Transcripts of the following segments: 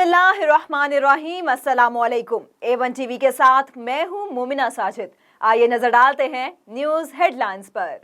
बिस्मिल्लाहिर्रहमानिर्रहीम। अस्सलाम वालेकुम। A1 टीवी के साथ मैं हूं मोमिना साजिद। आइए नजर डालते हैं न्यूज हेडलाइंस पर।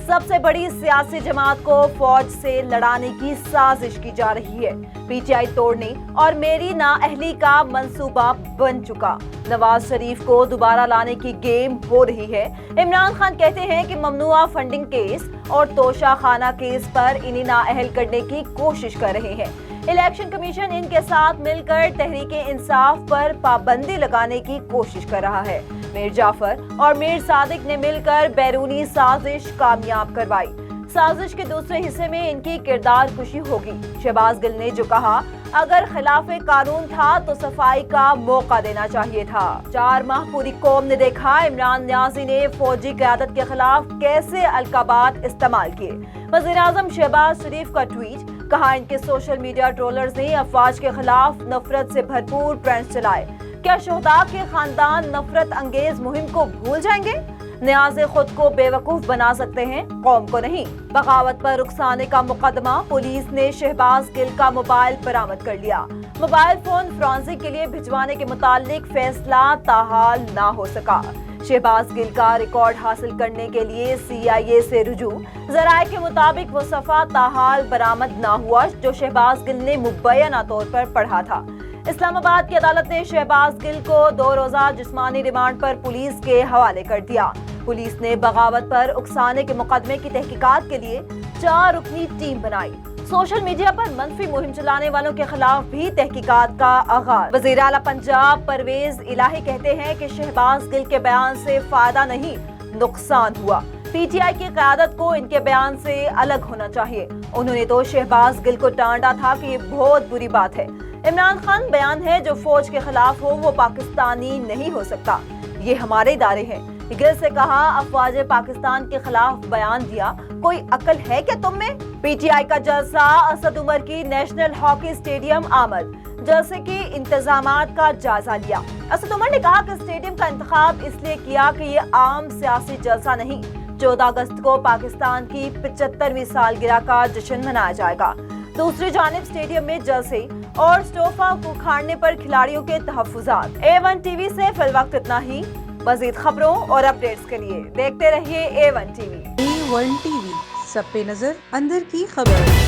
सबसे बड़ी सियासी जमात को फौज से लड़ाने की साजिश की जा रही है। पीटीआई तोड़ने और मेरी नाअहली का मंसूबा बन चुका। नवाज शरीफ को दोबारा लाने की गेम हो रही है। इमरान खान कहते हैं कि ममनुआ फंडिंग केस और तोशा खाना केस पर इन्हें नाअहल करने की कोशिश कर रहे हैं। इलेक्शन कमीशन इनके साथ मिलकर तहरीके इंसाफ पर पाबंदी लगाने की कोशिश कर रहा है। मीर जाफर और मीर सादिक ने मिलकर बैरूनी साजिश कामयाब करवाई। साजिश के दूसरे हिस्से में इनकी किरदार कुशी होगी। शहबाज गिल ने जो कहा, अगर खिलाफे कानून था तो सफाई का मौका देना चाहिए था। 4 माह पूरी कौम ने देखा इमरान न्याजी ने फौजी क़यादत के खिलाफ कैसे अलकाबात इस्तेमाल किए। वज़ीर-ए-आज़म शहबाज शरीफ का ट्वीट, कहा इनके सोशल मीडिया ट्रोलर्स ने अफवाज के खिलाफ नफरत से भरपूर ट्रेंड्स चलाए। क्या शोहदा के खानदान नफरत अंगेज मुहिम को भूल जाएंगे? न्याज़े खुद को बेवकूफ बना सकते हैं, कौम को नहीं। बगावत पर रुखसाने का मुकदमा, पुलिस ने शहबाज गिल का मोबाइल बरामद कर लिया। मोबाइल फोन फॉरेंसिक के लिए भिजवाने के मुतालिक फैसला ताहाल ना हो सका। शहबाज गिल का रिकॉर्ड हासिल करने के लिए CIA से रुजू। ज़राए के मुताबिक वो सफ़ा ताहाल बरामद ना हुआ जो शहबाज गिल ने मुबैना तौर पर पढ़ा था। इस्लामाबाद की अदालत ने शहबाज गिल को 2 रोज़ा जिस्मानी रिमांड पर पुलिस के हवाले कर दिया। पुलिस ने बगावत पर उकसाने के मुकदमे की तहकीकात के लिए 4 रुकनी टीम बनाई। सोशल मीडिया पर मनफी मुहिम चलाने वालों के खिलाफ भी तहकीकात का आगाज। वज़ीर आला पंजाब परवेज इलाही कहते हैं कि शहबाज गिल के बयान से फायदा नहीं, नुकसान हुआ। पीटीआई की क़यादत को इनके बयान से अलग होना चाहिए। उन्होंने तो शहबाज गिल को डांटा था कि ये बहुत बुरी बात है। इमरान खान बयान है जो फौज के खिलाफ हो वो पाकिस्तानी नहीं हो सकता। ये हमारे इदारे हैं। गिल से कहा, अफवाज पाकिस्तान के खिलाफ बयान दिया, कोई अकल है क्या तुम में? पीटीआई का जलसा, असद उमर की नेशनल हॉकी स्टेडियम आमद, जलसे के इंतजामात का जायजा लिया। असद उमर ने कहा कि स्टेडियम का इंतखाब इसलिए किया कि ये आम सियासी जलसा नहीं, 14 अगस्त को पाकिस्तान की 75वीं सालगिरह का जश्न मनाया जाएगा। दूसरी जानिब स्टेडियम में जलसे और स्टोफा को उखाड़ने पर खिलाड़ियों के तहफ्फुज़ात। A1 टीवी से फिलवक्त इतना ही। मज़ीद खबरों और अपडेट्स के लिए देखते रहिए A1 टीवी। A1 टीवी, सब पे नजर, अंदर की खबर।